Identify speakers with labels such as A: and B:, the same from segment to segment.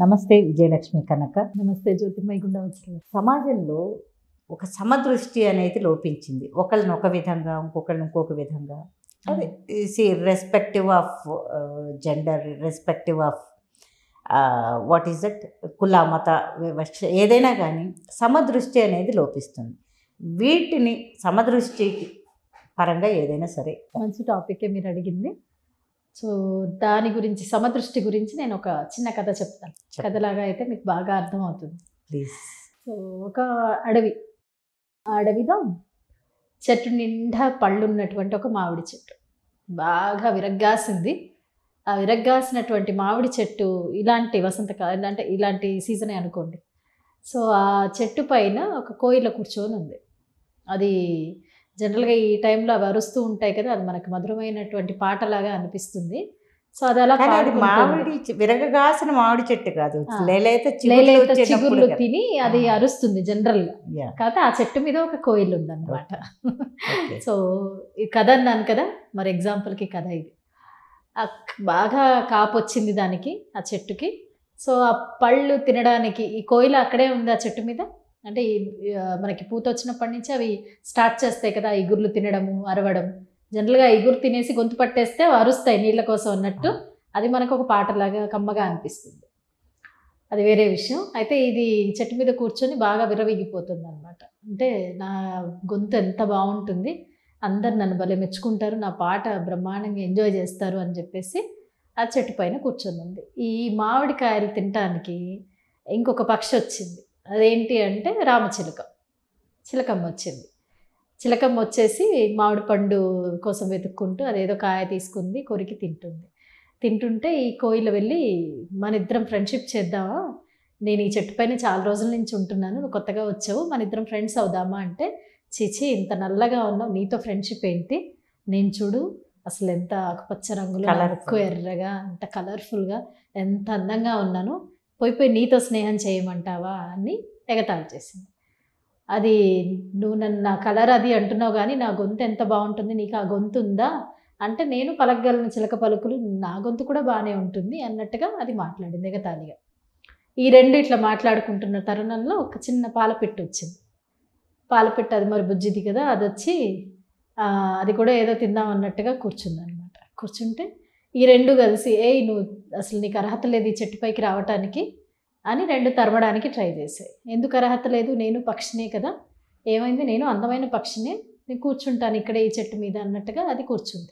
A: నమస్తే విజయలక్ష్మి కనక.
B: నమస్తే జ్యోతిర్మయి గుండా వచ్చిన
A: సమాజంలో ఒక సమదృష్టి అనేది లోపించింది. ఒకళ్ళని ఒక విధంగా, ఇంకొకళ్ళని ఇంకొక విధంగా. అదే respective of gender, respective of what is that, కుల మత వివక్ష ఏదైనా కానీ సమదృష్టి అనేది లోపిస్తుంది. వీటిని సమదృష్టి పరంగా ఏదైనా సరే
B: మంచి టాపికే మీరు అడిగింది. సో దాని గురించి సమదృష్టి గురించి నేను ఒక చిన్న కథ చెప్తాను. కథలాగా అయితే మీకు బాగా అర్థమవుతుంది.
A: ప్లీజ్.
B: సో ఒక అడవి, ఆ అడవిలో చెట్టు నిండా పళ్ళు ఉన్నటువంటి ఒక మామిడి చెట్టు బాగా విరగ్గాసింది. ఆ విరగ్గాసినటువంటి మామిడి చెట్టు ఇలాంటి వసంతకాలం అంటే ఇలాంటి సీజనే అనుకోండి. సో ఆ చెట్టు పైన ఒక కోయిల కూర్చొని ఉంది. అది జనరల్గా ఈ టైంలో అవి అరుస్తూ ఉంటాయి కదా, అది మనకు మధురమైనటువంటి పాటలాగా అనిపిస్తుంది. సో అది అలా
A: మామిడి విరగగాసిన మామిడి చెట్టు కాదు,
B: లేలేత చిగుర్లు తిని అది అరుస్తుంది జనరల్గా. కాకపోతే ఆ చెట్టు మీద ఒక కోయిల్ ఉందన్నమాట. సో ఈ కథ అన్నాను కదా, మరి ఎగ్జాంపుల్కి కథ ఇది. బాగా కాపు వచ్చింది దానికి, ఆ చెట్టుకి. సో ఆ పళ్ళు తినడానికి ఈ కోయిల అక్కడే ఉంది ఆ చెట్టు మీద. అంటే మనకి పూత వచ్చినప్పటి నుంచి అవి స్టార్ట్ చేస్తాయి కదా ఇగుర్లు తినడము, అరవడం. జనరల్గా ఇగురు తినేసి గొంతు పట్టేస్తే అరుస్తాయి నీళ్ళ కోసం అన్నట్టు. అది మనకు ఒక పాటలాగా కమ్మగా అనిపిస్తుంది. అది వేరే విషయం. అయితే ఇది చెట్టు మీద కూర్చొని బాగా విరవిగిపోతుంది అనమాట. అంటే నా గొంతు ఎంత బాగుంటుంది, అందరు నన్ను భలే మెచ్చుకుంటారు, నా పాట బ్రహ్మాండంగా ఎంజాయ్ చేస్తారు అని చెప్పేసి ఆ చెట్టు పైన కూర్చొని ఉంది. ఈ మామిడికాయలు తినటానికి ఇంకొక పక్షి వచ్చింది. అదేంటి అంటే రామచిలుక, చిలకమ్మ వచ్చింది. చిలకమ్మ వచ్చేసి మామిడి పండు కోసం వెతుక్కుంటూ అదేదో కాయ తీసుకుంది, కొరికి తింటుంటే ఈ కోయిల వెళ్ళి మన ఇద్దరం ఫ్రెండ్షిప్ చేద్దామా, నేను ఈ చెట్టు పైన చాలా రోజుల నుంచి ఉంటున్నాను, నువ్వు కొత్తగా వచ్చావు, మన ఇద్దరం ఫ్రెండ్స్ అవుదామా అంటే, చీచి ఇంత నల్లగా ఉన్నావు, నీతో ఫ్రెండ్షిప్ ఏంటి, నేను చూడు అసలు ఎంత ఆకుపచ్చ రంగులో, ఎక్కువ ఎర్రగా, ఎంత కలర్ఫుల్గా, ఎంత అందంగా ఉన్నాను, పోయి నీతో స్నేహం చేయమంటావా అని ఎగతాళి చేసింది. అది నువ్వు నన్ను నా కలర్ అది అంటున్నావు కానీ నా గొంతు ఎంత బాగుంటుంది, నీకు ఆ గొంతు ఉందా అంటే, నేను పలకగలను చిలక పలుకులు, నా గొంతు కూడా బాగానే ఉంటుంది అన్నట్టుగా అది మాట్లాడింది ఎగతాళిగా. ఈ రెండు ఇట్లా మాట్లాడుకుంటున్న తరుణంలో ఒక చిన్న పాలపిట్ట వచ్చింది. పాలపిట్ట అది మరి బుజ్జిది కదా, అది వచ్చి అది కూడా ఏదో తిందాం అన్నట్టుగా కూర్చుంది అనమాట. కూర్చుంటే ఈ రెండు కలిసి, నువ్వు అసలు నీకు అర్హత లేదు ఈ చెట్టుపైకి రావటానికి అని రెండు తరమడానికి ట్రై చేశాయి. ఎందుకు అర్హత లేదు, నేను పక్షినే కదా, ఏమైంది, నేను అందమైన పక్షినే, నేను కూర్చుంటాను ఇక్కడే ఈ చెట్టు మీద అన్నట్టుగా అది కూర్చుంది.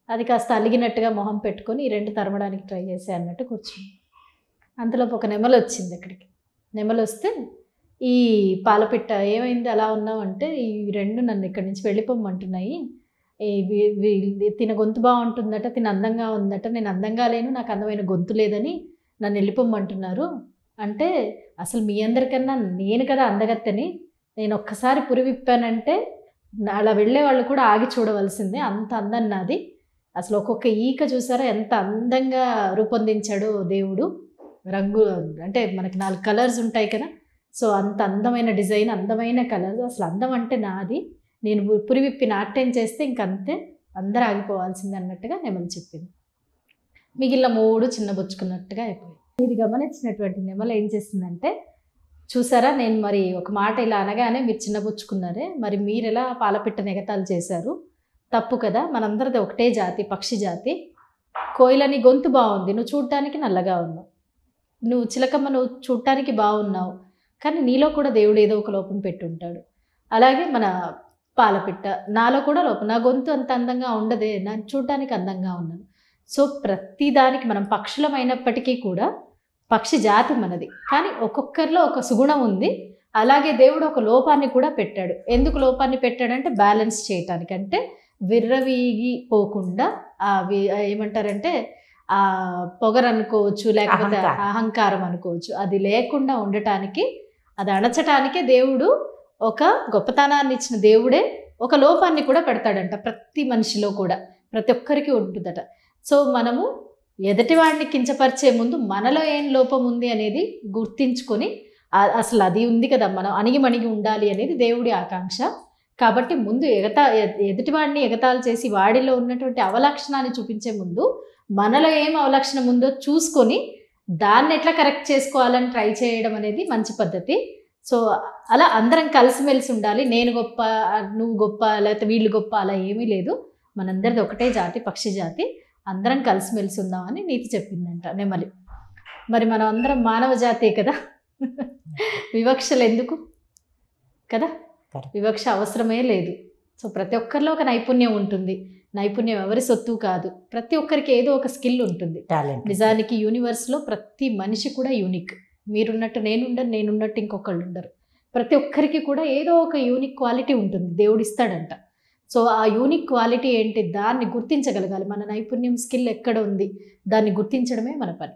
B: అది కాస్త అలిగినట్టుగా మొహం పెట్టుకొని ఈ రెండు తరమడానికి ట్రై చేసాయి అన్నట్టు కూర్చుంది. అంతలోపు ఒక నెమలు వచ్చింది అక్కడికి. నెమలు వస్తే ఈ పాలపిట్ట, ఏమైంది అలా ఉన్నావు అంటే, ఈ రెండు నన్ను ఇక్కడి నుంచి వెళ్ళిపోమంటున్నాయి, తిన గొంతు బాగుంటుందట, తిన అందంగా ఉందట, నేను అందంగా లేను, నాకు అందమైన గొంతు లేదని నన్ను వెళ్ళిపోమంటున్నారు అంటే, అసలు మీ అందరికన్నా నేను కదా అందగత్తెని, నేను ఒక్కసారి పురి విప్పానంటే అలా వెళ్ళే వాళ్ళు కూడా ఆగి చూడవలసిందే, అంత అందం నాది, అసలు ఒక్కొక్క ఈక చూసారా ఎంత అందంగా రూపొందించాడో దేవుడు, రంగు అంటే మనకి 4 కలర్స్ ఉంటాయి కదా, సో అంత అందమైన డిజైన్, అందమైన కలర్, అసలు అందం అంటే నాది, నేను పురివిప్పి నాట్యం చేస్తే ఇంకంతే, అందరూ ఆగిపోవాల్సింది అన్నట్టుగా నెమలి చెప్పింది. మిగిలిన 3 చిన్నబుచ్చుకున్నట్టుగా అయిపోయింది. ఇది గమనించినటువంటి నెమలి ఏం చేసిందంటే, చూసారా నేను మరి ఒక మాట ఇలా అనగానే మీరు చిన్నబుచ్చుకున్నారే, మరి మీరు ఎలా పాలపిట్టని ఎగతాళి చేశారు, తప్పు కదా, మనందరిది ఒకటే జాతి, పక్షి జాతి, కోయిలని గొంతు బాగుంది, నువ్వు చూడటానికి నల్లగా ఉన్నావు, నువ్వు చిలకమ్మ నువ్వు చూడటానికి బాగున్నావు, కానీ నీలో కూడా దేవుడు ఏదో ఒక లోపం పెట్టుంటాడు, అలాగే మన పాలపిట్ట, నాలో కూడా లోపం, నా గొంతు అంత అందంగా ఉండదే, నేను చూడటానికి అందంగా ఉన్నాను. సో ప్రతిదానికి మనం పక్షులమైనప్పటికీ కూడా పక్షి జాతి మనది, కానీ ఒక్కొక్కరిలో ఒక సుగుణం ఉంది. అలాగే దేవుడు ఒక లోపాన్ని కూడా పెట్టాడు. ఎందుకు లోపాన్ని పెట్టాడంటే బ్యాలెన్స్ చేయటానికి, అంటే విర్రవీగిపోకుండా ఏమంటారంటే ఆ పొగరు అనుకోవచ్చు, లేకపోతే అహంకారం అనుకోవచ్చు, అది లేకుండా ఉండటానికి, అది అణచటానికే దేవుడు ఒక గొప్పతనాన్ని ఇచ్చిన దేవుడే ఒక లోపాన్ని కూడా పెడతాడంట. ప్రతి మనిషిలో కూడా ప్రతి ఒక్కరికి ఉంటుందట. సో మనము ఎదుటివాడిని కించపరిచే ముందు మనలో ఏం లోపం ఉంది అనేది గుర్తించుకొని, అసలు అది ఉంది కదా, మనం అణిగిమణిగి ఉండాలి అనేది దేవుడి ఆకాంక్ష. కాబట్టి ముందు ఎదుటివాడిని ఎగతాళి చేసి వాడిలో ఉన్నటువంటి అవలక్షణాన్ని చూపించే ముందు మనలో ఏం అవలక్షణం ఉందో చూసుకొని దాన్ని ఎట్లా కరెక్ట్ చేసుకోవాలని ట్రై చేయడం అనేది మంచి పద్ధతి. సో అలా అందరం కలిసిమెలిసి ఉండాలి. నేను గొప్ప, నువ్వు గొప్ప, లేకపోతే వీళ్ళు గొప్ప అలా ఏమీ లేదు. మనందరిది ఒకటే జాతి, పక్షి జాతి. అందరం కలిసిమెలిసి ఉందామని నీతి చెప్పిందంట నెమలి. మరి మనం అందరం మానవ జాతే కదా, వివక్షలు ఎందుకు కదా, వివక్ష అవసరమే లేదు. సో ప్రతి ఒక్కరిలో ఒక నైపుణ్యం ఉంటుంది. నైపుణ్యం ఎవరి సొత్తు కాదు. ప్రతి ఒక్కరికి ఏదో ఒక స్కిల్ ఉంటుంది, టాలెంట్. నిజానికి యూనివర్స్లో ప్రతి మనిషి కూడా యూనిక్. మీరున్నట్టు నేనుండను, నేనున్నట్టు ఇంకొకళ్ళు ఉండరు. ప్రతి ఒక్కరికి కూడా ఏదో ఒక యూనిక్ క్వాలిటీ ఉంటుంది, దేవుడు ఇస్తాడంట. సో ఆ యూనిక్ క్వాలిటీ ఏంటి, దాన్ని గుర్తించగలగాలి. మన నైపుణ్యం, స్కిల్ ఎక్కడ ఉంది, దాన్ని గుర్తించడమే మన పని.